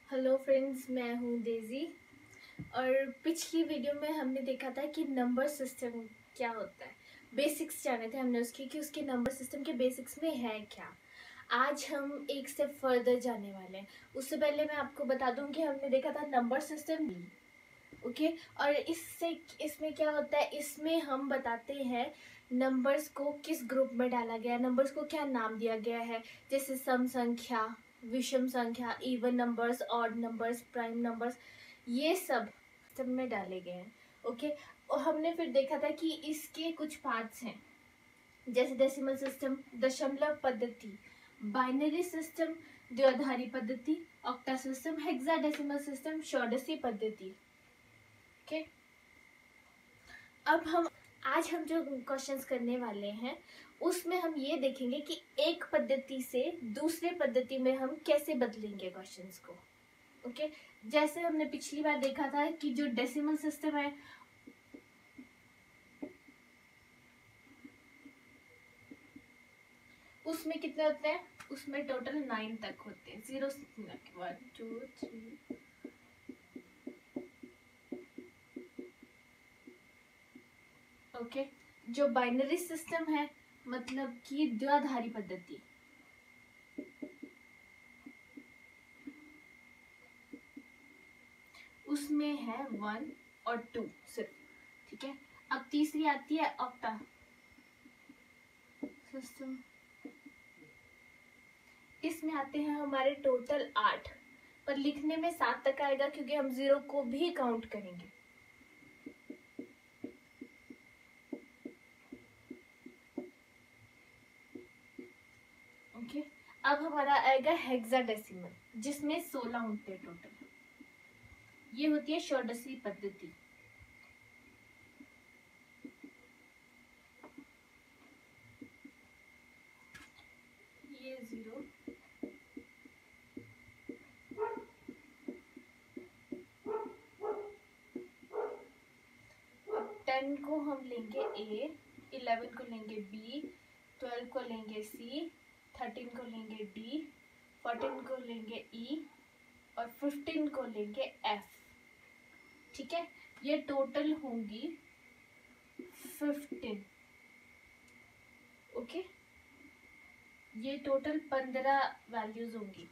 Hello friends, मैं हूँ Daisy. और पिछली वीडियो में हमने देखा था कि नंबर सिस्टम क्या होता है। बेसिक्स जाने थे हमने उसकी कि उसके नंबर सिस्टम के बेसिक्स में है क्या। आज हम एक स्टेप फर्दर जाने वाले हैं। उससे पहले मैं आपको बता दूं कि हमने देखा था नंबर सिस्टम ओके। और इसमें क्या होता है, इसमें हम बताते हैं नंबर्स को किस ग्रुप में डाला गया है, नंबर्स को क्या नाम दिया गया है, जैसे सम संख्या, विषम संख्या, even numbers, odd numbers, prime numbers, ये सब में डाले गए हैं। ओके। और हमने फिर देखा था कि इसके कुछ पार्ट्स हैं, जैसे डेसिमल सिस्टम, दशमलव पद्धति, बाइनरी सिस्टम, द्विआधारी पद्धति, ऑक्टा सिस्टम, हेक्साडेसिमल सिस्टम, षोडशी पद्धति। ओके। अब आज हम जो क्वेश्चंस करने वाले हैं उसमें हम ये देखेंगे कि एक पद्धति से दूसरे पद्धति में हम कैसे बदलेंगे क्वेश्चंस को। ओके। जैसे हमने पिछली बार देखा था कि जो डेसिमल सिस्टम है उसमें कितने होते हैं, उसमें टोटल 9 तक होते हैं। 0 1 2 3। ओके। जो बाइनरी सिस्टम है, मतलब कि द्विआधारी पद्धति, उसमें है 1 और 2 सिर्फ। ठीक है। अब तीसरी आती है ऑक्टा सिस्टम। इसमें आते हैं हमारे टोटल 8, पर लिखने में 7 तक आएगा क्योंकि हम 0 को भी काउंट करेंगे। ओके। अब हमारा आएगा हेक्साडेसिमल, जिसमें 16 होते हैं टोटल। ये होती है षोडशी पद्धति। ये 0, 10 को हम लेंगे ए, 11 को लेंगे बी, 12 को लेंगे सी, 13 को लेंगे डी, 14 को लेंगे ई और 15 को लेंगे एफ। ठीक है। ये टोटल होंगी 15। ओके। ये टोटल 15 वैल्यूज होंगी।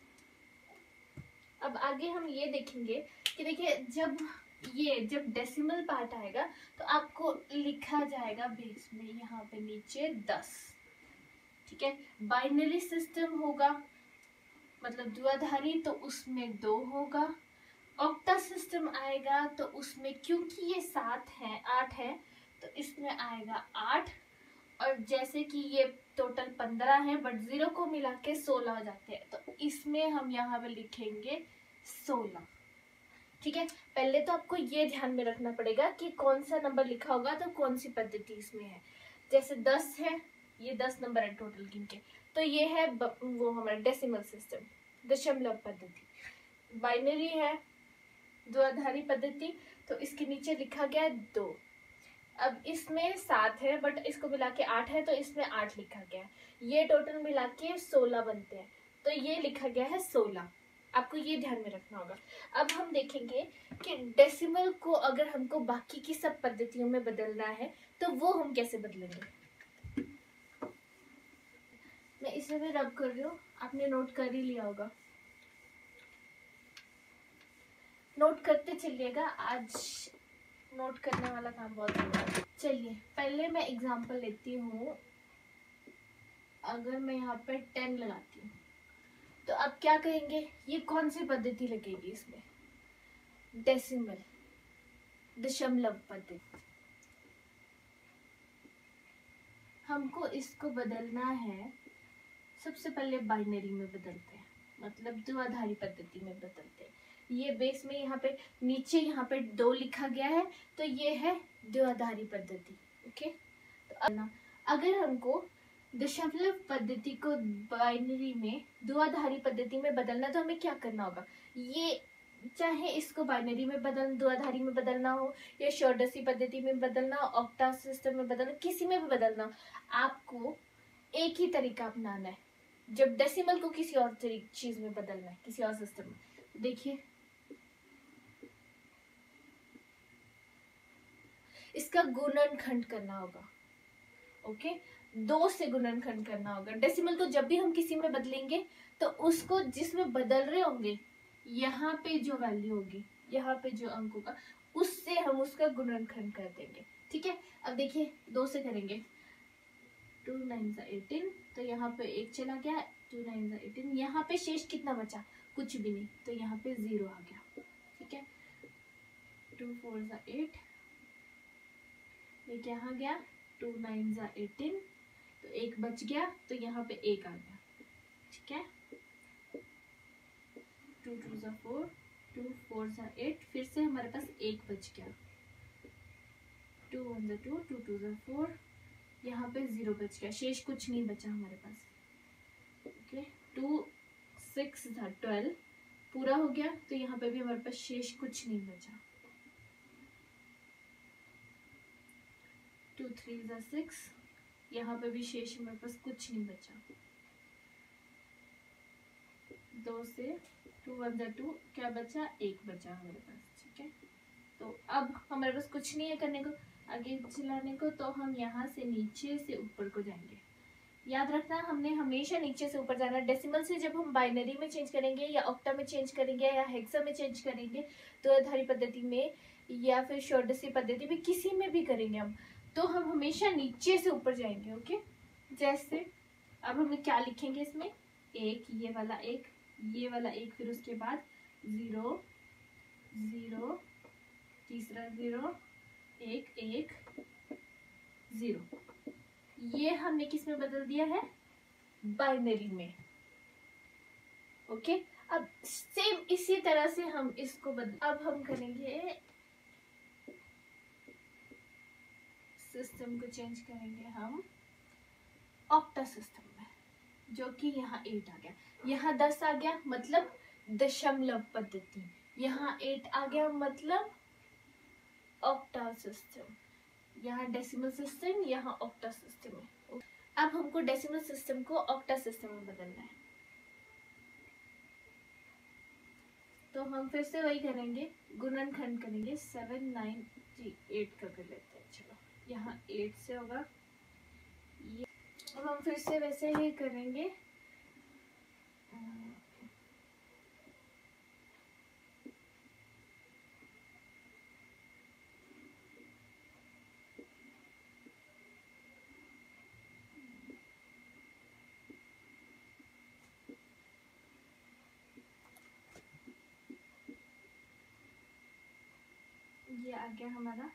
अब आगे हम ये देखेंगे कि देखिए जब डेसिमल पार्ट आएगा तो आपको लिखा जाएगा बेस में यहाँ पे नीचे 10। ठीक है। बाइनरी सिस्टम होगा, मतलब द्विआधारी, तो उसमें 2 होगा। ऑक्टा सिस्टम आएगा तो उसमें क्योंकि ये 7 है 8 है तो इसमें आएगा 8। और जैसे कि ये टोटल 15 है बट 0 को मिला के 16 हो जाते हैं तो इसमें हम यहाँ पे लिखेंगे 16। ठीक है। पहले तो आपको ये ध्यान में रखना पड़ेगा कि कौन सा नंबर लिखा होगा तो कौन सी पद्धति इसमें है। जैसे 10 है, ये 10 नंबर है टोटल गिनके, तो ये है वो हमारा डेसिमल सिस्टम, दशमलव पद्धति। बाइनरी है, द्विआधारी पद्धति, तो इसके नीचे लिखा गया 2। अब इसमें 7 है बट इसको मिला के 8 है तो इसमें 8 लिखा गया है। ये टोटल मिला के 16 बनते हैं तो ये लिखा गया है 16। आपको ये ध्यान में रखना होगा। अब हम देखेंगे कि डेसिमल को अगर हमको बाकी की सब पद्धतियों में बदलना है तो वो हम कैसे बदलेंगे। मैं इसे भी रब कर रही हूँ, आपने नोट कर ही लिया होगा, नोट करते चलिएगा। आज नोट करने वाला काम बहुत है। चलिए पहले मैं एग्जांपल लेती हूँ। अगर मैं यहाँ पे 10 लगाती हूँ तो अब क्या कहेंगे, ये कौन सी पद्धति लगेगी इसमें, डेसिमल, दशमलव पद्धति। हमको इसको बदलना है, सबसे पहले बाइनरी में बदलते हैं, मतलब द्विआधारी पद्धति में बदलते हैं। ये बेस में यहाँ पे नीचे यहाँ पे 2 लिखा गया है तो ये है द्विआधारी पद्धति। ओके। तो अगर हमको दशमलव पद्धति को बाइनरी में द्विआधारी पद्धति में बदलना तो हमें क्या करना होगा, ये चाहे इसको बाइनरी में द्विआधारी में बदलना हो या षोडशी पद्धति में बदलना हो, ऑक्टा सिस्टम में बदलना, किसी में भी बदलना हो, आपको एक ही तरीका अपनाना है। जब डेसिमल को किसी और चीज में बदलना है, किसी और सिस्टम में, देखिए इसका गुणनखंड करना होगा। ओके, 2 से गुणनखंड करना होगा। डेसिमल को जब भी हम किसी में बदलेंगे तो उसको जिसमें बदल रहे होंगे यहाँ पे जो वैल्यू होगी, यहाँ पे जो अंक होगा, उससे हम उसका गुणनखंड कर देंगे। ठीक है, अब देखिए 2 से करेंगे, 2 9 18, तो यहाँ पे 1 चला गया, 2 9 18, यहाँ पे शेष कितना बचा, कुछ भी नहीं, तो यहाँ पे 0 आ गया। ठीक है, 2 4 8, एक यहाँ गया, 2 9 18, तो 1 बच गया, तो यहाँ पे 1 आ गया। ठीक है, 2 2 4, 2 4 8, फिर से हमारे पास 1 बच गया, 2 1 2, 2 2 4, यहाँ पे 0 बच गया, शेष कुछ नहीं बचा हमारे पास। ओके, 2 6 12 पूरा हो गया, तो यहाँ पे भी हमारे पास शेष कुछ नहीं बचा। 2 3 6, यहाँ पे भी शेष हमारे पास कुछ नहीं बचा। 2 से 2 1 2, क्या बचा, 1 बचा हमारे पास। ठीक है, तो अब हमारे पास कुछ नहीं है करने को, आगे चलाने को, तो हम यहाँ से नीचे से ऊपर को जाएंगे। याद रखना हमने हमेशा नीचे से ऊपर जाना। डेसिमल से जब हम बाइनरी में चेंज करेंगे या ऑक्टा में चेंज करेंगे या हेक्सा में चेंज करेंगे, तो आधारी पद्धति में या फिर षोडशी पद्धति में, किसी में भी करेंगे हम, तो हम हमेशा नीचे से ऊपर जाएंगे। ओके, जैसे अब हम क्या लिखेंगे इसमें, 1, ये वाला 1, ये वाला 1, फिर उसके बाद 0 0, तीसरा 0 1 1 0, ये हमने किस में बदल दिया है, बाइनरी में। ओके, अब सेम इसी तरह से हम इसको अब हम करेंगे, सिस्टम को चेंज करेंगे हम ऑक्टा सिस्टम में, जो कि यहाँ 8 आ गया, यहाँ 10 आ गया, मतलब दशमलव पद्धति, यहाँ 8 आ गया, मतलब ऑक्टा सिस्टम, यहाँ डेसिमल सिस्टम, यहाँ ऑक्टा सिस्टम है। अब हमको डेसिमल सिस्टम को ऑक्टा सिस्टम में बदलना है, तो हम फिर से वही करेंगे, गुणनखंड करेंगे। 7 9 8 कर लेते हैं, चलो यहाँ 8 से होगा ये। अब हम फिर से वैसे ही करेंगे, ये आ गया हमारा।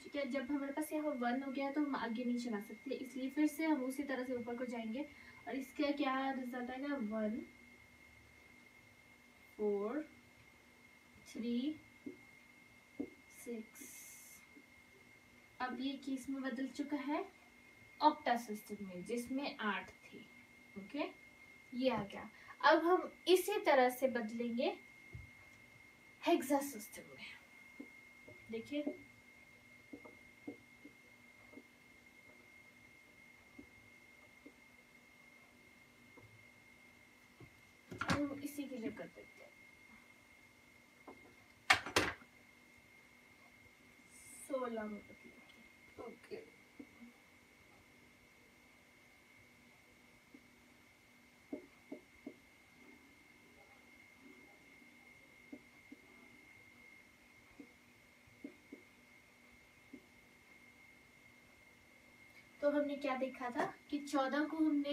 ठीक है, जब हमारे पास यहाँ 1 हो गया तो हम आगे नहीं चला सकते, इसलिए फिर से हम उसी तरह से ऊपर को जाएंगे, और इसका क्या रिजल्ट आएगा, 1 4 3 6। अब ये किस में बदल चुका है, ऑक्टा सिस्टम में, जिसमें 8 थी। ओके, ये आ गया। अब हम इसी तरह से बदलेंगे हेक्सा सिस्टम में। देखिए हम इसी के लिए कर देते हैं, 16 में बदलेंगे। ओके, तो हमने क्या देखा था कि 14 को हमने,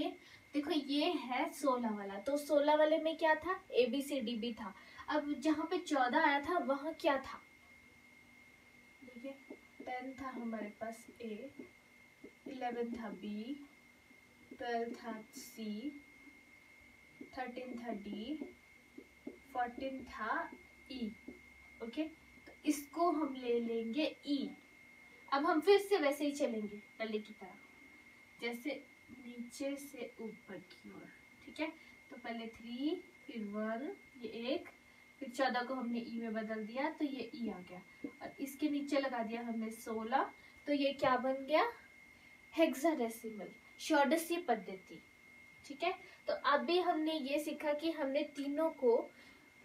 देखो ये है 16 वाला, तो 16 वाले में क्या था, ABCD था। अब जहाँ पे 14 आया था वहाँ क्या था, देखिए 10 था हमारे पास A, 11 था B, 12 था C, 13 था D, 14 था E। ओके, तो इसको हम ले लेंगे E। अब हम फिर से वैसे ही चलेंगे पहले की तरह, जैसे नीचे से ऊपर की ओर। ठीक है, तो पहले 3, फिर 1, ये 1, फिर 14 को हमने ई में बदल दिया, तो ये ई आ गया, और इसके नीचे लगा दिया हमने 16, तो ये क्या बन गया, हेक्साडेसिमल, षोडशी पद्धति। ठीक है, तो अभी हमने ये सीखा कि हमने तीनों को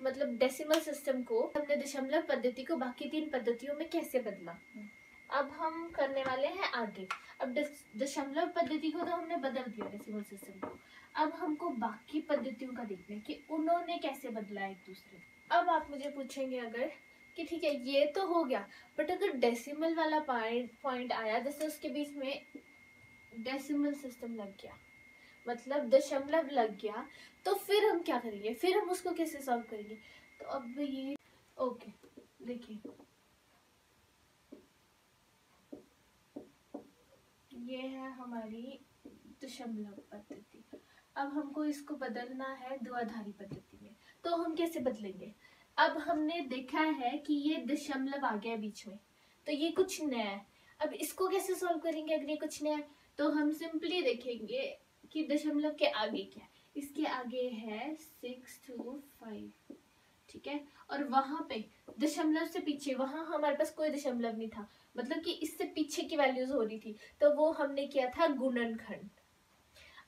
मतलब डेसिमल सिस्टम को हमने दशमलव पद्धति को बाकी 3 पद्धतियों में कैसे बदला। अब हम करने वाले हैं आगे। अब दशमलव पद्धति को तो हमने बदल दिया डेसिमल सिस्टम को, अब हमको बाकी पद्धतियों का देखना है कि उन्होंने कैसे बदला एक दूसरे। अब आप मुझे पूछेंगे अगर कि ठीक है ये तो हो गया, बट अगर डेसिमल वाला पॉइंट आया, जैसे उसके बीच में डेसिमल सिस्टम लग गया, मतलब दशमलव लग गया, तो फिर हम क्या करेंगे, फिर हम उसको कैसे सॉल्व करेंगे। तो अब ये ओके देखिए, ये है हमारी दशमलव पद्धति। अब हमको इसको बदलना है द्विआधारी पद्धति में, तो हम कैसे बदलेंगे। अब हमने देखा है कि ये दशमलव आ गया बीच में, तो ये कुछ नया है। अब इसको कैसे सॉल्व करेंगे अगर ये कुछ नया है, तो हम सिंपली देखेंगे कि दशमलव के आगे क्या है। इसके आगे है 6 to 5, ठीक है, और वहां पे दशमलव से पीछे, वहां हमारे पास कोई दशमलव नहीं था, मतलब कि इससे पीछे की वैल्यूज हो रही थी, तो वो हमने किया था गुणनखंड।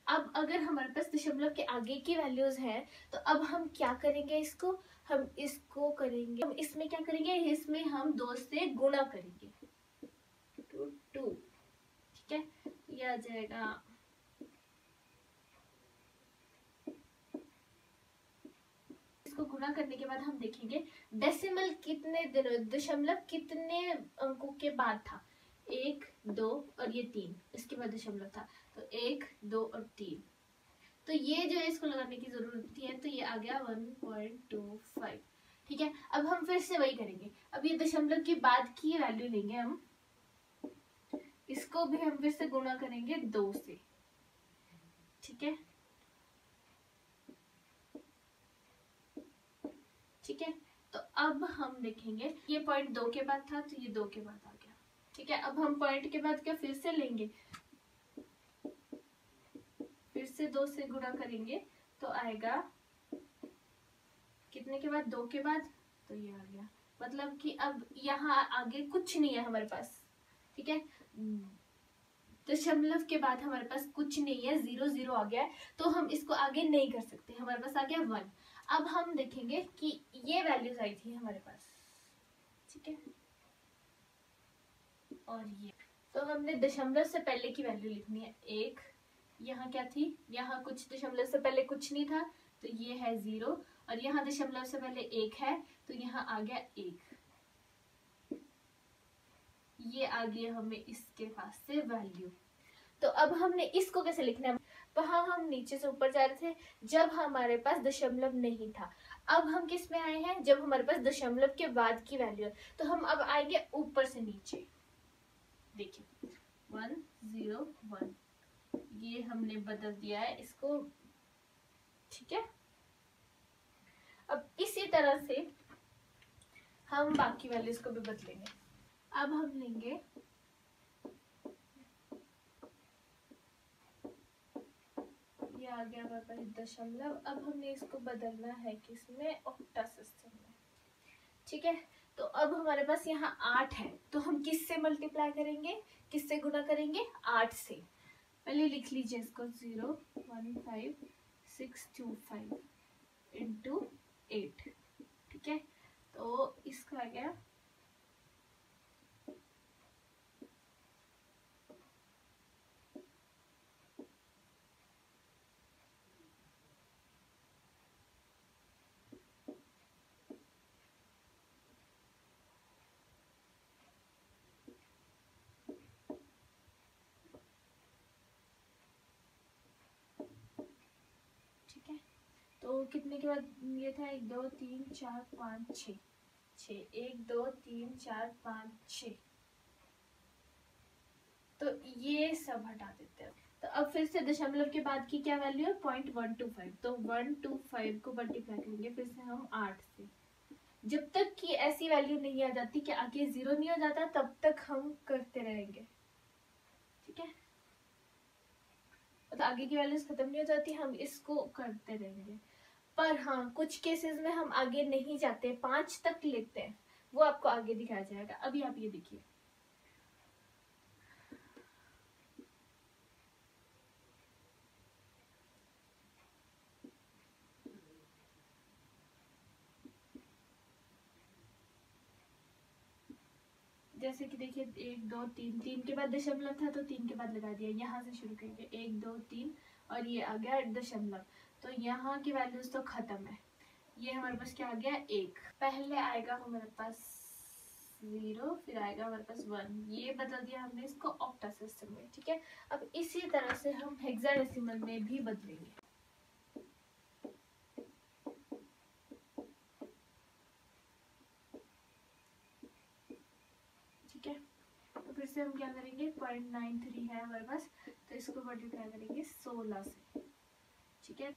अब अगर हमारे पास दशमलव के आगे की वैल्यूज हैं, तो अब हम क्या करेंगे, हम इसको करेंगे, हम इसमें क्या करेंगे, इसमें हम 2 से गुणा करेंगे, 2, ठीक है, ये आ जाएगा। इसको गुणा करने के बाद हम देखेंगे डेसिमल कितने दशमलव कितने अंकों के बाद था, 1, 2 और ये 3, इसके बाद दशमलव था, तो 1, 2 और 3, तो ये जो है इसको लगाने की जरूरत है, तो ये आ गया 1.25, ठीक है। अब हम फिर से वही करेंगे, अब ये दशमलव के बाद की वैल्यू लेंगे हम, इसको भी हम फिर से गुणा करेंगे 2 से, ठीक है, ठीक है। तो अब हम देखेंगे ये पॉइंट 2 के बाद था, तो ये 2 के बाद आ गया, ठीक है। अब हम पॉइंट के बाद क्या फिर से लेंगे, फिर से 2 से गुणा करेंगे, तो आएगा कितने के बाद, 2 के बाद, तो ये आ गया, मतलब कि अब यहाँ आगे कुछ नहीं है हमारे पास, ठीक है। दशमलव के बाद हमारे पास कुछ नहीं है, 0 0 आ गया है, तो हम इसको आगे नहीं कर सकते, हमारे पास आ गया 1। अब हम देखेंगे कि ये वैल्यूज आई थी हमारे पास, ठीक है, और ये, तो हमने दशमलव से पहले की वैल्यू लिखनी है 1, यहाँ क्या थी, यहाँ कुछ दशमलव से पहले कुछ नहीं था, तो ये है 0, और यहाँ दशमलव से पहले 1 है, तो यहाँ आ गया 1, ये आ गया हमें इसके पास से वैल्यू। तो अब हमने इसको कैसे लिखना है, वहां हम नीचे से ऊपर जा रहे थे जब हमारे पास दशमलव नहीं था, अब हम किस में आए हैं, जब हमारे पास दशमलव के बाद की वैल्यू है, तो हम अब आएंगे ऊपर से नीचे, देखिए 1 0 1, ये हमने बदल दिया है इसको, ठीक है। अब इसी तरह से हम बाकी वैल्यूज को भी बदलेंगे। अब हम लेंगे, ये आ गया हमारे पास दशमलव, अब हमने इसको बदलना है किसमें, ऑक्टा सिस्टम में, ठीक है। तो अब हमारे पास यहाँ 8 है, तो हम किससे मल्टीप्लाई करेंगे, किससे गुणा करेंगे, 8 से। पहले लिख लीजिए इसको, 0 1 5 6 2 5 इंटू 8, ठीक है, तो इसका आ गया तो कितने के बाद ये था, 1 2 3 4 5 6, 1 2 3 4 5 6, तो ये सब हटा देते हैं। तो अब फिर से दशमलव के बाद की क्या वैल्यू है, 0.125, तो 125 को मल्टीप्लाई करेंगे फिर से हम 8 से, जब तक कि ऐसी वैल्यू नहीं आ जाती कि आगे 0 नहीं हो जाता, तब तक हम करते रहेंगे, ठीक है। तो आगे की वैल्यूज खत्म नहीं हो जाती, हम इसको करते रहेंगे। पर हाँ, कुछ केसेस में हम आगे नहीं जाते, 5 तक लेते हैं, वो आपको आगे दिखाया जाएगा। अभी आप ये देखिए, जैसे कि देखिए 1 2 3, 3 के बाद दशमलव था तो 3 के बाद लगा दिया, यहाँ से शुरू करेंगे 1 2 3 और ये आ गया दशमलव, तो यहाँ की वैल्यूज तो खत्म है। ये हमारे पास क्या आ गया 1, पहले आएगा हमारे पास 0, फिर आएगा हमारे पास 1, ये बदल दिया हमने इसको ऑक्टा सिस्टम में। ठीक है, अब इसी तरह से हम हेक्साडेसिमल में भी बदलेंगे। ठीक है, तो फिर से हम क्या करेंगे 0.93 है हमारे पास, तो इसको मल्टीप्लाई करेंगे 16 से। ठीक है,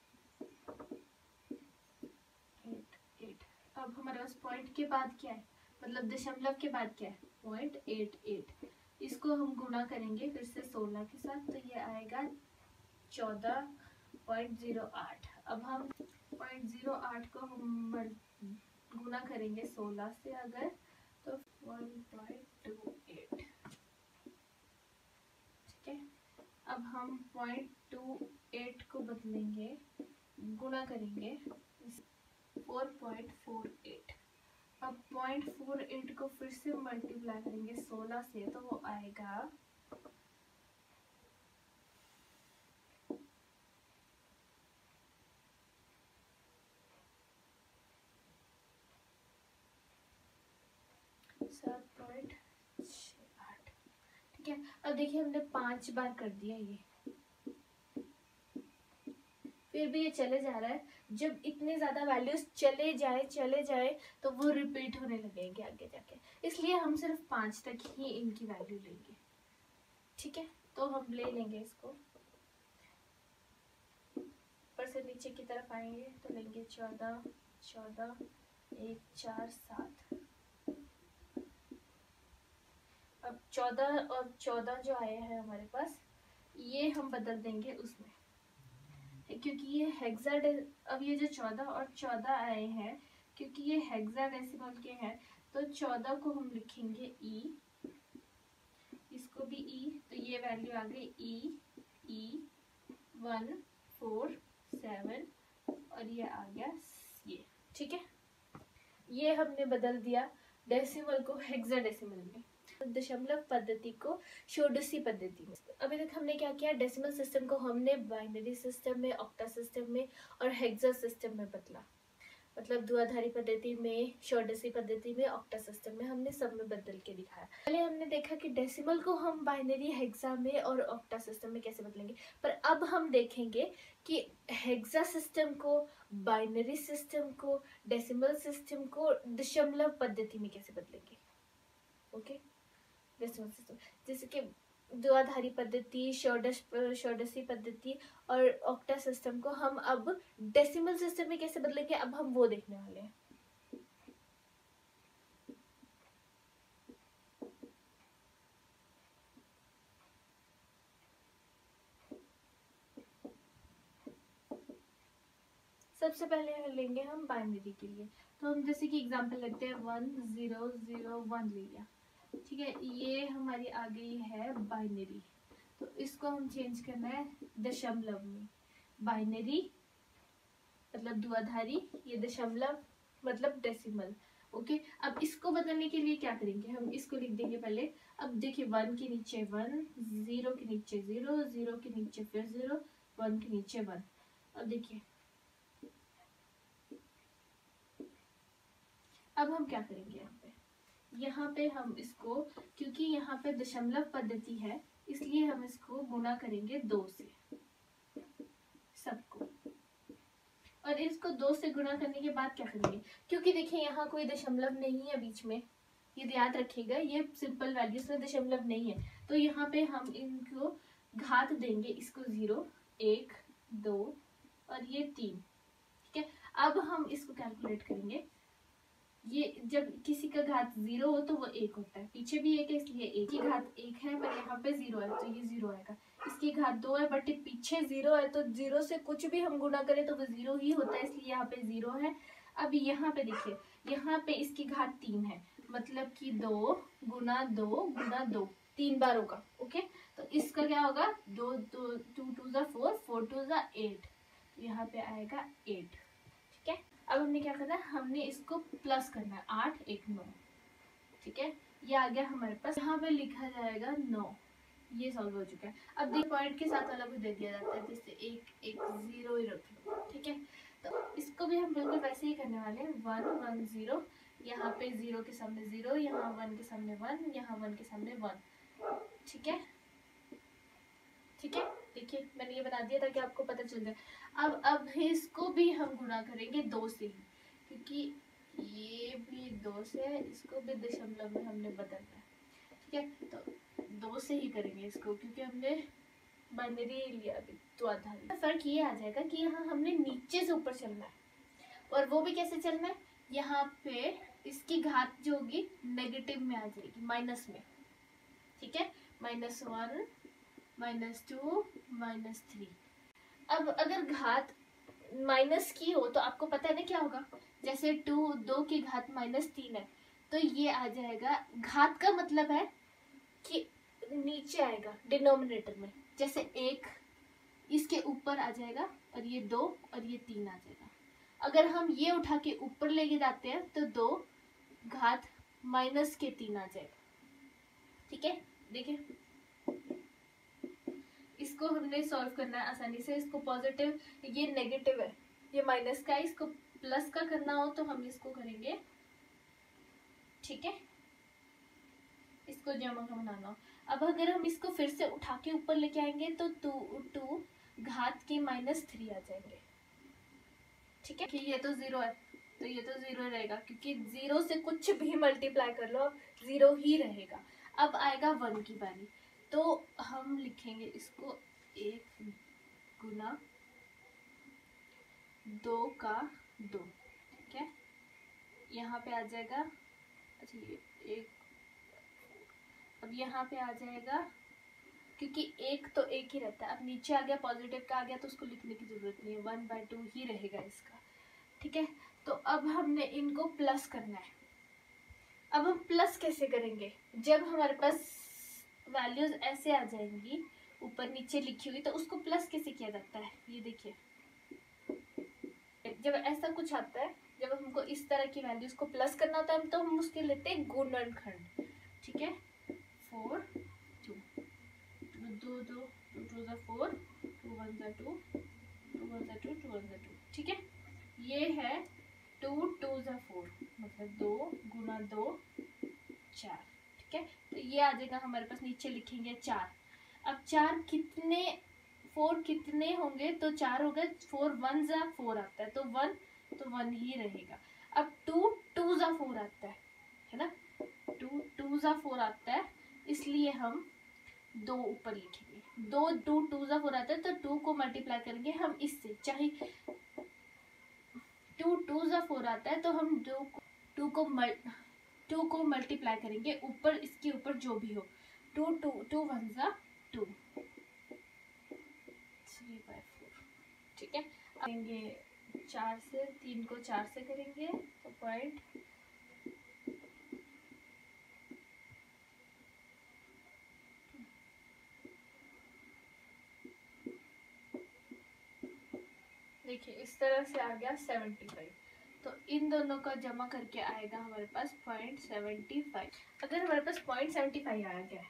8 अब हमारे पास पॉइंट के बाद क्या है, मतलब दशमलव के बाद क्या है 0.88, इसको हम गुणा करेंगे फिर से 16 के साथ, तो ये आएगा 14.08। अब हम 0.08 को हम गुणा करेंगे 16 से अगर, तो 1.28। ठीक है, अब हम 0.28 को बदलेंगे, गुणा करेंगे 4.48। अब 0.48 को फिर से मल्टीप्लाई करेंगे 16 से, तो वो आएगा 7.68। ठीक है, अब देखिए हमने 5 बार कर दिया ये, फिर भी ये चले जा रहा है। जब इतने ज्यादा वैल्यूज चले जाए तो वो रिपीट होने लगेंगे आगे जाके, इसलिए हम सिर्फ 5 तक ही इनकी वैल्यू लेंगे। ठीक है, तो हम ले लेंगे इसको, ऊपर से नीचे की तरफ आएंगे तो लेंगे 14 14 1 4 7। अब 14 और 14 जो आए हैं हमारे पास, ये हम बदल देंगे उसमें, क्योंकि ये अब ये जो 14 और 14 आए हैं, क्योंकि ये हेक्साडेसिमल के हैं, तो 14 को हम लिखेंगे ई, इसको भी ई, तो ये वैल्यू आ गई ई 147 और ये आ गया ये। ठीक है, ये हमने बदल दिया डेसिमल को हेक्साडेसिमल में, दशमलव पद्धति को षोडशी पद्धति में। अभी तक हमने क्या किया, डेसिमल सिस्टम को हमने बाइनरी सिस्टम में, ऑक्टा सिस्टम में और हेक्सा सिस्टम में बदला, मतलब द्विआधारी पद्धति में, षोडशी पद्धति में, ऑक्टा सिस्टम में, हमने सब में बदल के दिखाया। पहले हमने देखा कि डेसिमल को हम बाइनरी, हेक्सा में और ऑक्टा सिस्टम में कैसे बदलेंगे, पर अब हम देखेंगे कि हेक्सा सिस्टम को, बाइनरी सिस्टम को, डेसिमल सिस्टम को दशमलव पद्धति में कैसे बदलेंगे। ओके, डेसिमल सिस्टम जैसे कि द्विआधारी पद्धति, षोडशी पद्धति और ऑक्टा सिस्टम को हम अब डेसिमल सिस्टम में कैसे बदलेंगे, अब हम वो देखने वाले हैं। सबसे पहले लेंगे हम बाइनरी के लिए, तो हम जैसे कि एग्जांपल लेते हैं 1001 ले लिया। ठीक है, ये हमारी आ गई है बाइनरी, तो इसको हम चेंज करना है दशमलव में। बाइनरी मतलब द्विआधारी, ये दशमलव मतलब डेसिमल। ओके, अब इसको बदलने के लिए क्या करेंगे, हम इसको लिख देंगे पहले। अब देखिए 1 के नीचे 1, 0 के नीचे 0, 0 के नीचे फिर 0, 1 के नीचे 1। अब देखिए, अब हम क्या करेंगे, यहाँ पे हम इसको, क्योंकि यहाँ पे दशमलव पद्धति है, इसलिए हम इसको गुणा करेंगे 2 से सबको, और इसको 2 से गुणा करने के बाद क्या करेंगे, क्योंकि देखिए यहाँ कोई दशमलव नहीं है बीच में, ये याद रखिएगा, ये सिंपल वैल्यूज में दशमलव नहीं है, तो यहाँ पे हम इनको घात देंगे, इसको 0 1 2 और ये 3। ठीक है, अब हम इसको कैलकुलेट करेंगे। ये जब किसी का घात 0 हो तो वो 1 होता है, पीछे भी 1 है इसलिए 1 की घात 1 है, पर यहाँ पे 0 है तो ये 0 आएगा। इसकी घात 2 है बट पीछे 0 है, तो 0 से कुछ भी हम गुणा करें तो वो 0 ही होता है, इसलिए यहाँ पे 0 है। अब यहाँ पे देखिए, यहाँ पे इसकी घात 3 है, मतलब कि 2 गुना 2 गुना 2, 3 बार होगा। ओके, तो इसका क्या होगा, 2 2 2 2 4 4 2 8, यहाँ पे आएगा 8। ठीक है, अब हमने क्या करना है, हमने इसको प्लस करना है, 8 1 9। ठीक है, ये आ गया हमारे पास, यहाँ पे लिखा जाएगा 9। ये सॉल्व हो चुका है। अब देखिए पॉइंट के साथ अलग दे दिया जाता है, जैसे एक एक जीरो ही रख लो, ठीक है। तो इसको भी हम बिल्कुल वैसे ही करने वाले हैं, 1 1 0, यहाँ पे 0 के सामने 0, यहाँ 1 के सामने 1, यहाँ 1 के सामने 1, ठीक है। ठीक है, देखिए मैंने ये बना दिया ताकि आपको पता चल जाए। अब इसको भी हम गुणा करेंगे 2 से ही, क्योंकि ये भी 2 से है, इसको भी दशमलव में हमने बदलना है, ठीक है। तो 2 से ही करेंगे इसको, क्योंकि हमने बाइनरी लिया अभी, तो आधार फर्क ये आ जाएगा कि यहाँ हमने नीचे से ऊपर चलना है, और वो भी कैसे चलना है, यहाँ पे इसकी घात जो होगी नेगेटिव में आ जाएगी, माइनस में, ठीक है। -1 -2 -3। अब अगर घात माइनस की हो तो आपको पता है ना क्या होगा, जैसे 2 की घात -3 है, तो ये आ जाएगा, घात का मतलब है कि नीचे आएगा डिनोमिनेटर में, जैसे 1 इसके ऊपर आ जाएगा, और ये 2 और ये 3 आ जाएगा। अगर हम ये उठा के ऊपर लेके जाते हैं तो 2 घात -3 आ जाएगा, ठीक है। देखिए इसको हमने सॉल्व करना है आसानी से, इसको पॉजिटिव, ये नेगेटिव है, ये माइनस का है, इसको प्लस का करना हो तो हम इसको करेंगे, ठीक है, इसको जमा का बनाना हो। अब अगर हम इसको फिर से उठा के ऊपर लेके आएंगे तो 2 घात के -3 आ जाएंगे, ठीक है। कि ये तो 0 है, तो ये तो 0 रहेगा, क्योंकि 0 से कुछ भी मल्टीप्लाई कर लो 0 ही रहेगा। अब आएगा 1 की बारी, तो हम लिखेंगे इसको 1 गुना 2 का 2, ठीक है। यहाँ पे आ जाएगा, अच्छा ये 1, अब यहाँ पे आ जाएगा, क्योंकि 1 तो 1 ही रहता है, अब नीचे आ गया पॉजिटिव का आ गया, तो उसको लिखने की जरूरत नहीं है, 1/2 ही रहेगा इसका, ठीक है। तो अब हमने इनको प्लस करना है। अब हम प्लस कैसे करेंगे, जब हमारे पास वैल्यूज ऐसे आ जाएंगी ऊपर नीचे लिखी हुई, तो उसको प्लस कैसे किया जाता है, ये देखिए, जब ऐसा कुछ आता है, जब हमको इस तरह की वैल्यूज को प्लस करना होता है, तो हम उसके लेते हैं गुणनखंड, ठीक है। 4 2 2 2 2 2 4 2 1 2 2 1 2 2 1 2, ठीक है। ये है 2 2 4, मतलब 2 गुना 2 4, ठीक है। तो ये आ जाएगा हमारे पास, नीचे लिखेंगे 4। अब 4 कितने, 4 कितने होंगे, तो 4 हो गए, 4 1 जा 4 आता है, तो 1 तो 1 ही रहेगा। अब 2 2 जा 4 आता है ना, 2 2 जा 4 आता है, इसलिए हम 2 ऊपर लिखेंगे, 2 2 2 जा 4 आता है, तो 2 को मल्टीप्लाई करेंगे हम इससे, चाहे 2 2 जा 4 आता है, तो हम 2 को मल्टीप्लाई करेंगे ऊपर, इसके ऊपर जो भी हो, 2 2 2 1 जा 2, 3/4, ठीक है। करेंगे 4 से, 3 को 4 से करेंगे तो पॉइंट, देखिए इस तरह से आ गया 75। तो इन दोनों का जमा करके आएगा हमारे पास 0.75। अगर हमारे पास 0.75 आया गया है,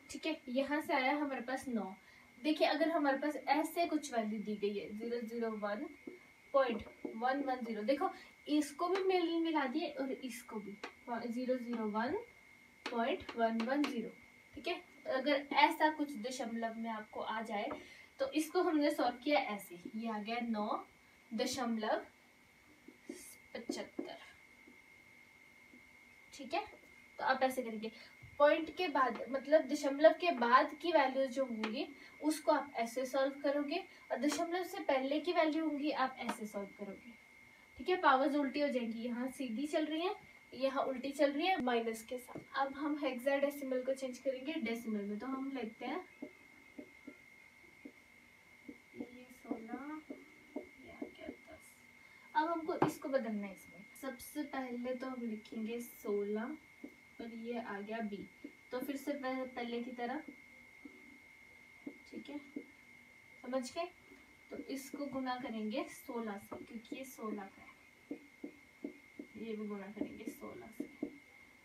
ठीक है, यहाँ से आया हमारे पास 9। देखिए अगर हमारे पास ऐसे कुछ वैल्यू दी गई है 001.110, देखो इसको भी मिला दिए और इसको भी 001.110, ठीक है। अगर ऐसा कुछ दशमलव में आपको आ जाए तो इसको हमने सॉल्व किया ऐसे, ये आ गया 9.75, ठीक है। तो आप ऐसे करेंगे, पॉइंट के बाद मतलब दशमलव के बाद की वैल्यू जो होंगी उसको आप ऐसे सॉल्व करोगे, और दशमलव से पहले की वैल्यू होंगी आप ऐसे सॉल्व करोगे, ठीक है। पावर्स उल्टी हो जाएंगी, यहाँ सीधी चल रही है, यहाँ उल्टी चल रही है माइनस के साथ। अब हम हेक्साडेसिमल को चेंज करेंगे डेसिमल में, तो हम लिखते हैं ये 16, अब हमको इसको बदलना है इसमें। सबसे पहले तो हम लिखेंगे 16 और ये आ गया b, तो फिर से पहले की तरह, ठीक है, समझ गए। तो इसको गुना करेंगे 16 से, क्योंकि ये 16 का है, ये भी गुना करेंगे 16 से।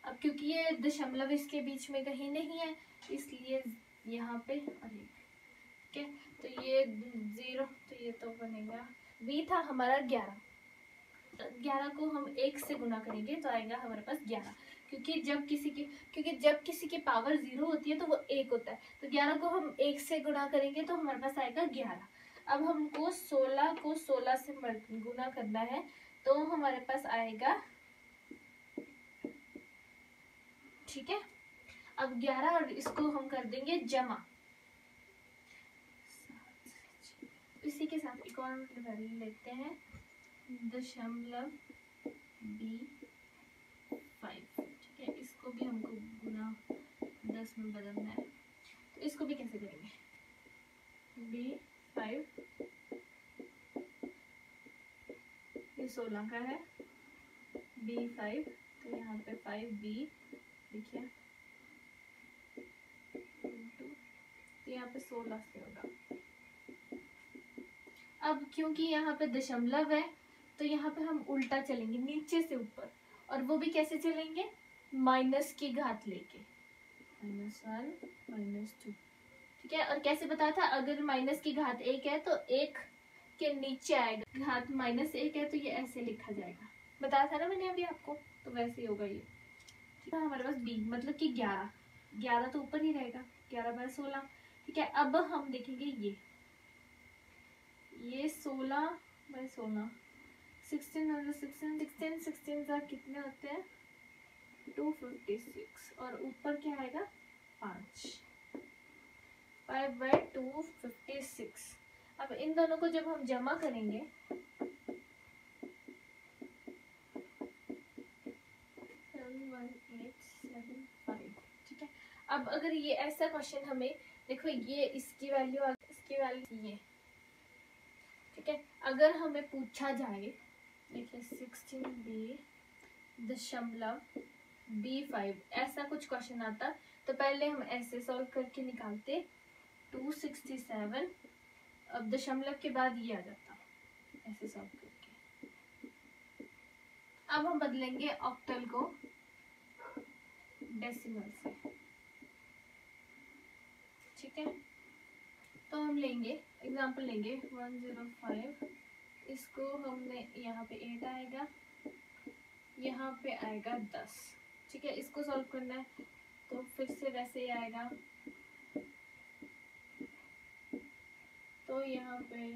अब क्योंकि ये दशमलव इसके बीच में कहीं नहीं है, इसलिए यहाँ पे ठीक है, तो ये 0, तो ये तो बनेगा b था हमारा 11। 11 को हम 1 से गुना करेंगे तो आएगा हमारे पास 11, क्योंकि जब किसी की पावर 0 होती है तो वो 1 होता है, तो 11 को हम 1 से गुना करेंगे तो हमारे पास आएगा 11। अब हमको 16 को 16 से गुना करना है, तो हमारे पास आएगा, ठीक है। अब 11 और इसको हम कर देंगे जमा, इसी के साथ एक और वैल्यू लेते हैं, दशमलव B5, ठीक है। इसको भी हमको गुना 10 में बदलना है, तो इसको भी कैसे करेंगे, B5 ये 16 का है, B5 तो यहाँ पे 5B देखिए, तो यहाँ पे 16 से होगा। अब क्योंकि यहाँ पे दशमलव है तो यहाँ पे हम उल्टा चलेंगे, नीचे से ऊपर, और वो भी कैसे चलेंगे, माइनस की घात लेके, -1 -2, ठीक है। और कैसे बताया था, अगर माइनस की घात 1 है तो 1 के नीचे आएगा, घात -1 है तो ये ऐसे लिखा जाएगा, बताया था ना मैंने अभी आपको, तो वैसे ही होगा ये, ठीक है। हमारे पास b मतलब कि 11 तो ऊपर ही रहेगा, 11/16, ठीक है। अब हम देखेंगे ये 16/16, 16 कितने होते हैं, 256, और ऊपर क्या आएगा 5/256। अब इन दोनों को जब हम जमा करेंगे, 71875, ठीक है। अब अगर ये ऐसा क्वेश्चन हमें, देखो ये इसकी वैल्यू ये, ठीक है। अगर हमें पूछा जाए, देखिए 16B.5 ऐसा कुछ क्वेश्चन आता, तो पहले हम ऐसे सॉल्व करके निकालते 267, अब दशमलव के बाद ये आ जाता, ऐसे सॉल्व करके। अब हम बदलेंगे ऑक्टल को डेसिमल से, ठीक है। तो हम लेंगे एग्जांपल लेंगे 105, इसको हमने यहाँ पे 8 आएगा, यहाँ पे आएगा 10, ठीक है। इसको सॉल्व करना है तो फिर से वैसे ही आएगा, तो यहाँ पे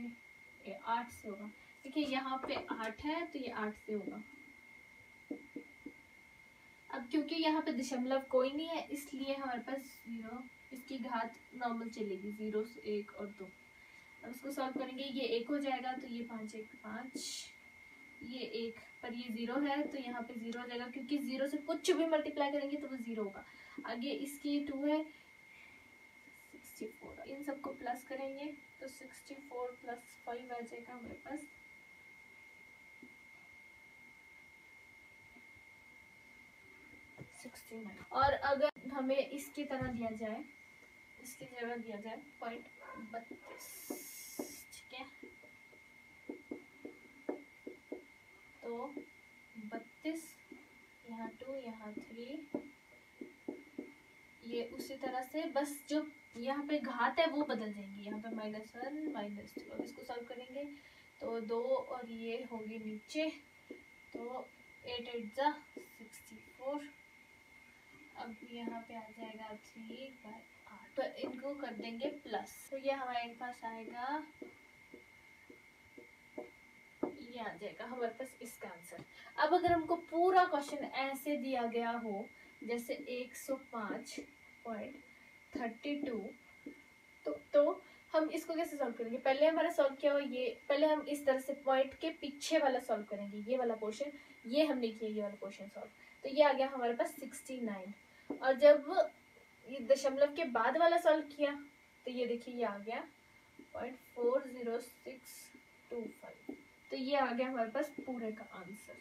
8 से होगा, देखिए यहाँ पे 8 है तो ये 8 से होगा। अब क्योंकि यहाँ पे दशमलव कोई नहीं है इसलिए हमारे पास 0, इसकी घात नॉर्मल चलेगी, 0 से 1 और 2। अब इसको सॉल्व करेंगे, ये 1 हो जाएगा तो ये 5 1 5, ये 1 पर ये 0 है तो यहाँ पे 0 हो जाएगा, क्योंकि 0 से कुछ भी मल्टीप्लाई करेंगे तो वो 0 होगा। आगे इसकी 2 है 64, इन सबको प्लस करेंगे तो 64 + 5 आ जाएगा हमारे पास 69। और अगर हमें इसकी तरह दिया जाए, इसकी जगह दिया जाए 0.32, ठीक है, तो 32, यहाँ 2 यहाँ 3, ये उसी तरह से बस जो यहाँ पे घात है वो बदल जाएंगी, यहाँ पे -1 -2। अब इसको सॉल्व करेंगे तो 2 और ये होंगे नीचे, तो 8 8 जा 64, अब यहाँ पे आ जाएगा 3/8, तो इनको कर देंगे प्लस, तो ये हमारे पास आएगा, ये आ जाएगा हमारे पास इसका आंसर। अब अगर हमको पूरा क्वेश्चन ऐसे दिया गया हो जैसे 105.32, तो हम इसको कैसे सॉल्व करेंगे, पहले हमारा सॉल्व किया हो ये, पहले हम इस तरह से पॉइंट के पीछे वाला सॉल्व करेंगे, ये वाला पोर्शन, ये हमने किया ये वाला पोर्शन सॉल्व, तो ये आ गया हमारे पास 69। और जब ये दशमलव के बाद वाला सॉल्व किया तो ये देखिए ये आ गया 0.40625, तो ये आ गया हमारे पास पूरे का आंसर।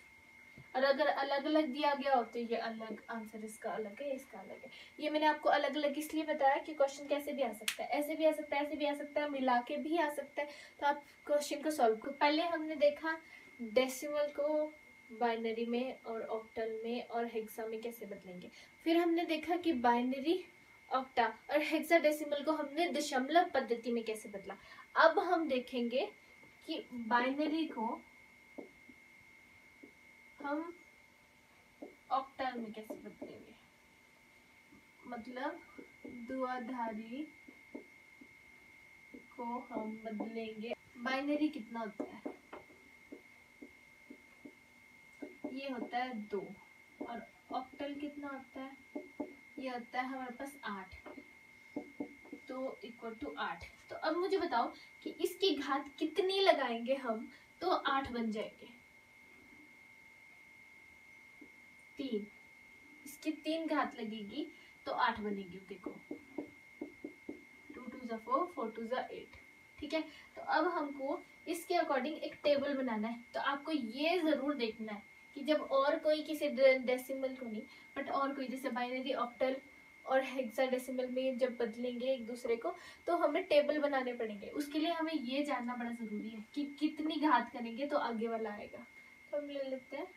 और अगर अलग अलग दिया गया हो तो ये अलग आंसर, इसका अलग है इसका अलग है। ये मैंने आपको अलग अलग इसलिए बताया कि क्वेश्चन कैसे भी आ सकता है, ऐसे भी आ सकता है, ऐसे भी आ सकता है, मिला के भी आ सकता है, तो आप क्वेश्चन को सॉल्व करो। पहले हमने देखा डेसिमल को बाइनरी में और ऑक्टल में और हेक्सा में कैसे बदलेंगे। फिर हमने देखा कि बाइनरी, ऑक्टा और हेक्साडेसिमल को हमने दशमलव पद्धति में कैसे बदला। अब हम देखेंगे कि बाइनरी को हम ऑक्टल में कैसे बदलेंगे, मतलब द्विआधारी को हम बदलेंगे। बाइनरी कितना होता है, ये होता है 2 और ऑक्टल कितना होता है, ये होता है हमारे पास 8, तो इक्वल टू 8। तो अब मुझे बताओ कि इसकी घात कितनी लगाएंगे हम तो 8 बन जाएंगे। 3, इसकी 3 घात लगेगी तो 8 बनेगी। देखो 2 2 ज़ा 4, 4 2 ज़ा 8। ठीक है, तो अब हमको इसके अकॉर्डिंग एक टेबल बनाना है। तो आपको ये जरूर देखना है कि जब और कोई किसी डेसिमल को नहीं बट और कोई जैसे बाइनरी, ऑक्टल और हेक्साडेसिमल में जब बदलेंगे एक दूसरे को तो हमें टेबल बनाने पड़ेंगे। उसके लिए हमें ये जानना बड़ा जरूरी है कि कितनी घात करेंगे तो आगे वाला आएगा। तो हम ले लेते हैं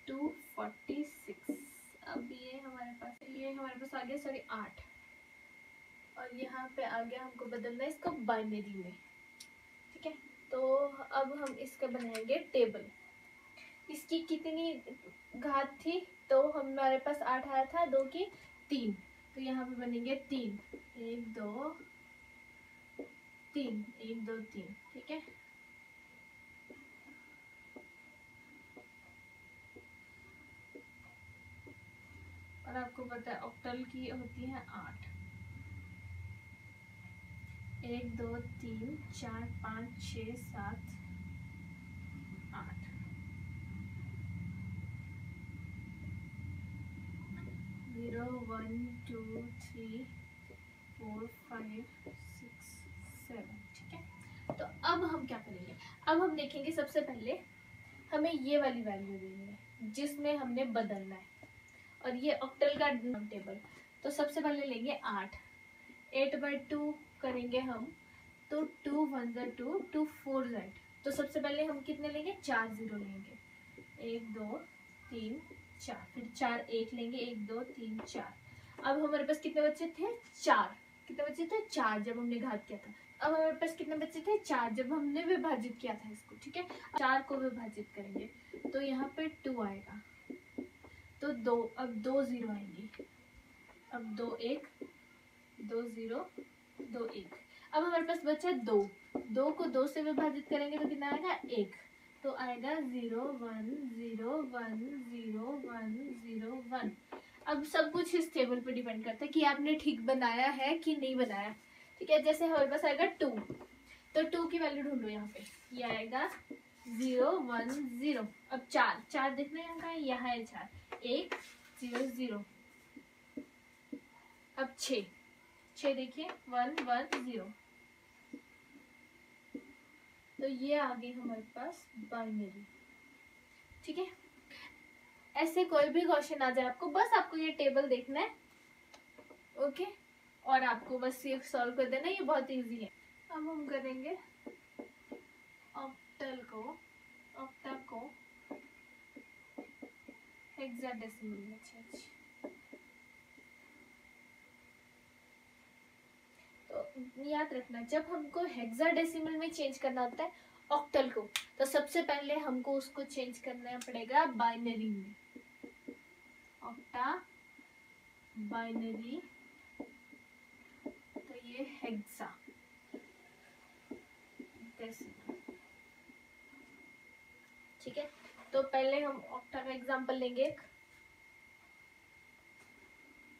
246। अब ये हमारे पास आ गया, सॉरी 8, और यहाँ पे आ गया हमको बदलना है इसको बाइनरी में। ठीक है, तो अब हम इसका बनाएंगे टेबल। इसकी कितनी घात थी, तो हमारे पास 8 आया था, 2 की 3, तो यहाँ पे बनेंगे 3, 1 2 3, 1 2 3। ठीक है, और आपको पता है ऑक्टल की होती है 8, 1 2 3 4 5 6 7 8। 0 1 2 3 4 5 6 7। ठीक है, तो अब हम क्या करेंगे, अब हम देखेंगे सबसे पहले हमें ये वाली वैल्यू देनी है जिसमें हमने बदलना है, और ये ऑक्टल का टेबल। तो सबसे पहले लेंगे 8, 8/2 करेंगे हम, तो 2 1 ज़ा 2, 2 4 ज़ा 8। तो सबसे पहले हम कितने लेंगे, 4 0 लेंगे, 1 2 3 4, फिर 4 1 लेंगे, 1 2 3 4। अब हमारे पास कितने बच्चे थे, 4। कितने बच्चे थे, 4 जब हमने घात किया था। अब हमारे पास कितने बच्चे थे, 4 जब हमने विभाजित किया था इसको। ठीक है, 4 को विभाजित करेंगे तो यहाँ पे 2 आएगा, तो 2, अब 2 0 आएंगी, अब 2 1 2 0 2 1। अब हमारे पास बचा 2, 2 को 2 से विभाजित करेंगे तो कितना आएगा, 1, तो आएगा 0 1 0 1 0 1 0 1। अब सब कुछ इस टेबल पे डिपेंड करता है कि आपने ठीक बनाया है कि नहीं बनाया। ठीक है, जैसे हमारे पास आएगा 2, तो 2 की वैल्यू ढूंढो, यहाँ पे ये आएगा 0 1 0। अब 4 देखना है, यहाँ का यहाँ है 4, 1 0 0। अब 6 देखिए 1 1 0। तो ये आ गई हमारे पास बाइनरी। ठीक है, ऐसे कोई भी क्वेश्चन आ जाए आपको, बस आपको ये टेबल देखना है, ओके, और आपको बस ये सॉल्व कर देना, ये बहुत इजी है। अब हम करेंगे ऑक्टा को हेक्साडेसिमल में चेंज। तो याद रखना, जब हमको हेक्साडेसिमल में चेंज करना होता है ऑक्टल को, तो सबसे पहले हमको उसको चेंज करना पड़ेगा बाइनरी में। ऑक्टा बाइनरी, तो ये हेक्सा डेसिमल। ठीक है, तो पहले हम ऑक्टा का एग्जांपल लेंगे।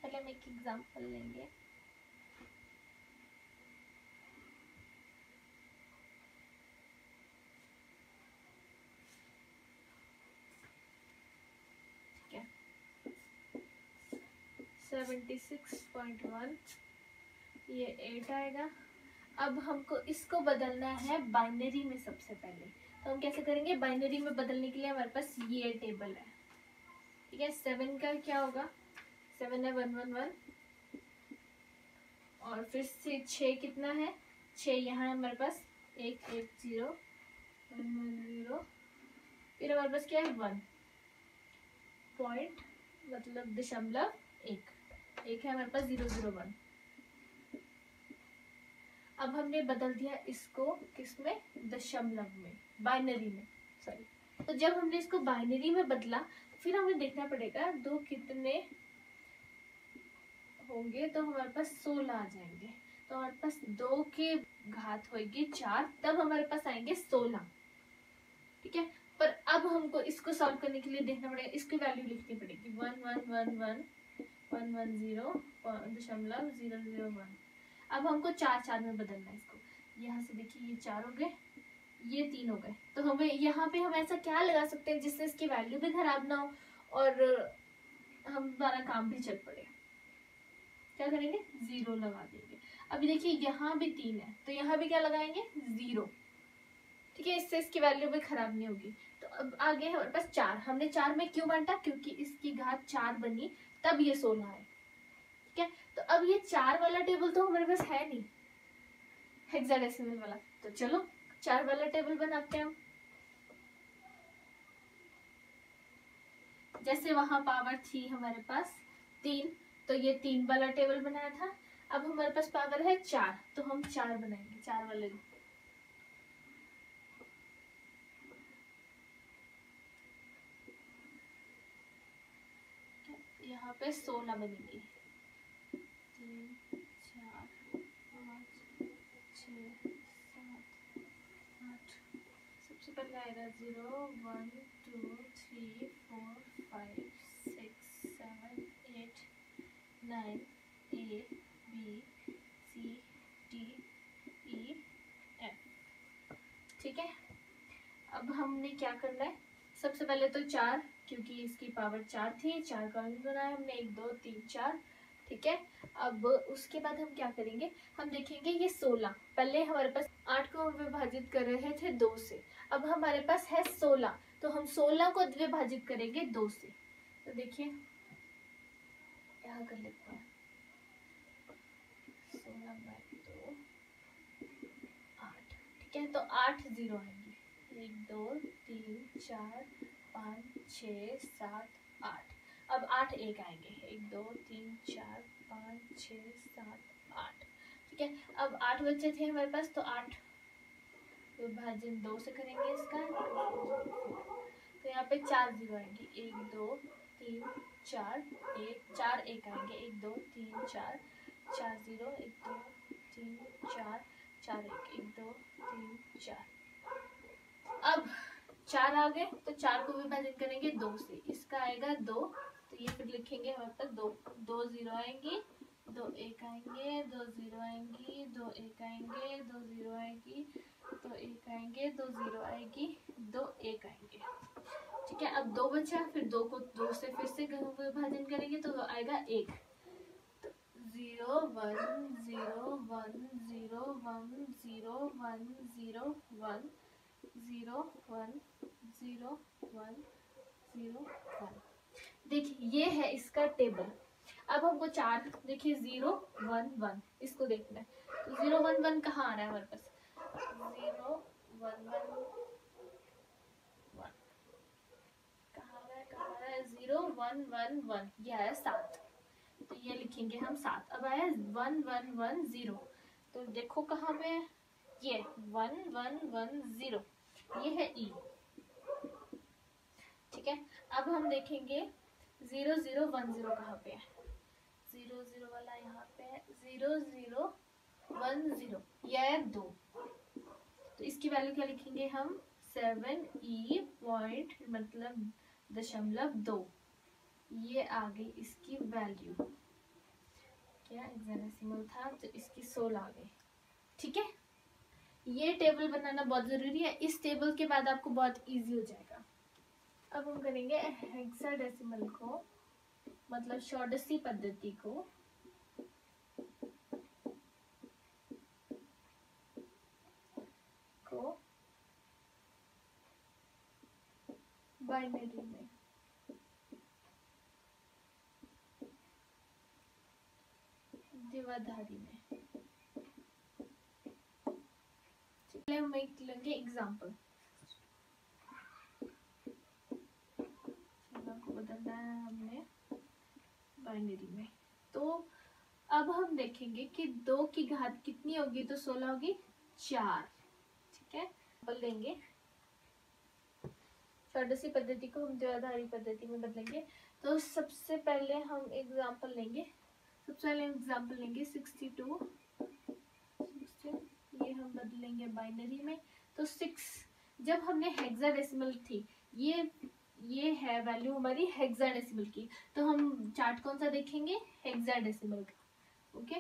पहले हम एक एग्जांपल लेंगे। ठीक है, 76.1, ये 8 आएगा। अब हमको इसको बदलना है बाइनरी में सबसे पहले, तो हम कैसे करेंगे, बाइनरी में बदलने के लिए हमारे पास ये टेबल है। ठीक है, 7 का क्या होगा, 7 है 1 1 1, और फिर से 6 कितना है, 6 यहाँ है हमारे पास 1 1 0 0, फिर हमारे पास क्या है 1 पॉइंट मतलब दशमलव 1 है हमारे पास 001। अब हमने बदल दिया इसको किसमें, दशमलव में, बाइनरी में, सॉरी। तो जब हमने इसको बाइनरी में बदला फिर हमें देखना पड़ेगा दो कितने होंगे, तो हमारे पास 16 आ जाएंगे। तो हमारे पास 2 के घात होगी 4, तब हमारे पास आएंगे 16, ठीक है। पर अब हमको इसको सॉल्व करने के लिए देखना पड़ेगा, इसकी वैल्यू लिखनी पड़ेगी 111111.001। अब हमको 4 में बदलना है इसको। यहाँ से देखिए ये 4 हो गए, ये 3 हो गए, तो हमें यहाँ पे हम ऐसा क्या लगा सकते हैं जिससे इसकी वैल्यू भी खराब ना हो और हमारा काम भी चल पड़े। क्या करेंगे, 0 लगा देंगे। अभी देखिए यहाँ भी 3 है, तो यहाँ भी क्या लगाएंगे 0, ठीक है, इससे इसकी वैल्यू भी खराब नहीं होगी। तो अब आगे हमारे पास 4, हमने 4 में क्यों बांटा, क्योंकि इसकी घात 4 बनी तब ये 16 है, ठीक है। तो अब ये 4 वाला टेबल तो हमारे पास है नहीं, हेक्साडेसिमल वाला, तो चलो 4 वाला टेबल बनाते हैं हम। जैसे वहां पावर थी हमारे पास 3, तो ये 3 वाला टेबल बनाया था। अब हमारे पास पावर है 4, तो हम 4 बनाएंगे, 4 वाले। यहाँ पे 16 बनेगी, 3 4 5 6 7 8। सबसे पहले आएगा 0 1 2 3 4 5 6 7 8 9 A B C D E F, ठीक है। अब हमने क्या करना है, सबसे पहले तो 4, क्योंकि इसकी पावर 4 थी, 4 का अंक बनाया हमने, 1 2 3 4, ठीक है। अब उसके बाद हम क्या करेंगे, हम देखेंगे ये 16, पहले हमारे पास 8 को विभाजित कर रहे थे 2 से, अब हमारे पास है 16, तो हम 16 को विभाजित करेंगे 2 से। तो देखिए यहाँ कर लेते हैं 16/2 8, ठीक है। तो 8 0 आएंगे, 1 2 3 4 5 6 7 8। अब 8 1 आएंगे, 1 2 3 4 5 6 7 8, ठीक है। अब 8 बच्चे थे हमारे पास, तो 8 विभाजन 2 से करेंगे इसका, तो यहाँ पे 4 0 आएंगे, 1 2 3 4 1 4 1 आएंगे, 1 2 3 4 4 0 1 2 3 4 4 1 1 2 3 4। अब 4 आ गए, तो 4 को विभाजित करेंगे 2 से, इसका आएगा 2, तो ये फिर लिखेंगे हमारे पास 2 0 आएंगी, 2 1 आएंगे, 2 0 आएंगी, 2 1 आएंगे, 2 0 आएगी, 2 1 आएंगे, 2 0 आएगी, 2 1 आएंगे, ठीक है। अब 2 बचा, फिर 2 को 2 से फिर से विभाजन करेंगे तो आएगा 1, तो 0 1 0 1 0 1 0 1 0 1 0 1 0 1 0 1। देखिए ये है इसका टेबल। अब हमको 4 देखिए 0 1 1 इसको देखना है, तो 0 1 1 कहाँ आ रहा है हमारे पास, 0 1 1 1 कहाँ आ रहा है 0 1 1 1, ये आया 7, तो ये लिखेंगे हम 7। अब आया 1 1 1 0, तो देखो कहाँ पे है, ये 1 1 1 0, ये है ई, ठीक है। अब हम देखेंगे 0 0 1 0 कहाँ पे है, 0 0 वाला यहाँ पे है, 0 0 1 0, यह है 2, तो इसकी वैल्यू क्या लिखेंगे हम 7e पॉइंट मतलब 0.2, ये आ गई इसकी वैल्यू, क्या हेक्साडेसिमल था तो इसकी 16 आ गई, ठीक है। ये टेबल बनाना बहुत जरूरी है, इस टेबल के बाद आपको बहुत इजी हो जाएगा। अब हम करेंगे हेक्साडेसिमल को मतलब षोडशी पद्धति को बाइनरी में, द्विआधारी में। चलिए हम एक लेंगे एग्जांपल, बदलना है हमने बाइनरी में। तो अब हम देखेंगे कि 2 की घात कितनी होगी, तो 16 होगी 4। ठीक है, अब लेंगे षोडशी पद्धति को हम द्विआधारी पद्धति में बदलेंगे। तो सबसे पहले हम एग्जांपल लेंगे 62 ये हम बदलेंगे बाइनरी में। तो 6 जब हमने हेक्साडेसिमल थी, ये है वैल्यू हमारी हेक्साडेसिमल की, तो हम चार्ट कौन सा देखेंगे, हेक्साडेसिमल का। ओके,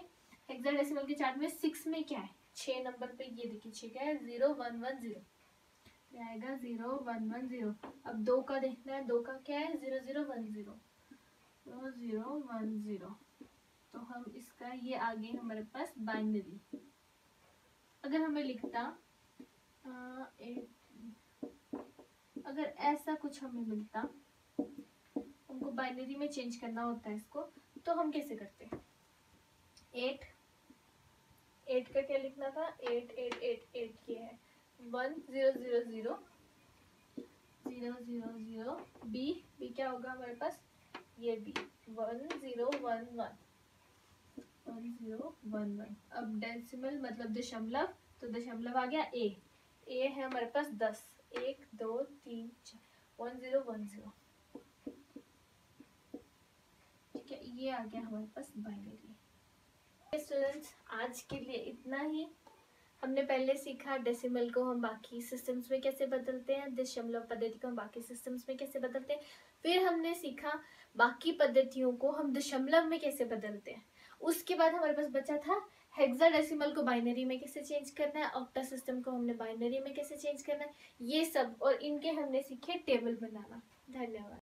हेक्साडेसिमल के चार्ट में 6 में क्या है, 6 नंबर पे ये देखिए 6 क्या है 0110 आएगा 0110। अब 2 का देखना है, 2 का क्या है 0010 010। तो हम इसका ये आगे हमारे पास बाइनरी, अगर हमें लिखता अगर ऐसा कुछ हमें मिलता, हमको बाइनरी में चेंज करना होता है इसको, तो हम कैसे करते, 8 का क्या लिखना था 8888 ये है 1000 000 बी क्या होगा हमारे पास, ये बी 1011 1011। अब डेसिमल मतलब दशमलव, तो दशमलव आ गया ए है हमारे पास 10 1 2 3 4 1010। ठीक है, ये आ गया हमारे पास बाइनरी। स्टूडेंट्स आज के लिए इतना ही। हमने पहले सीखा डेसिमल को हम बाकी सिस्टम्स में कैसे बदलते हैं, दशमलव पद्धति को हम बाकी सिस्टम्स में कैसे बदलते हैं, फिर हमने सीखा बाकी पद्धतियों को हम दशमलव में कैसे बदलते हैं। उसके बाद हमारे पास बचा था हेक्साडेसिमल को बाइनरी में कैसे चेंज करना है, ऑक्टा सिस्टम को हमने बाइनरी में कैसे चेंज करना है, ये सब और इनके हमने सीखे टेबल बनाना। धन्यवाद।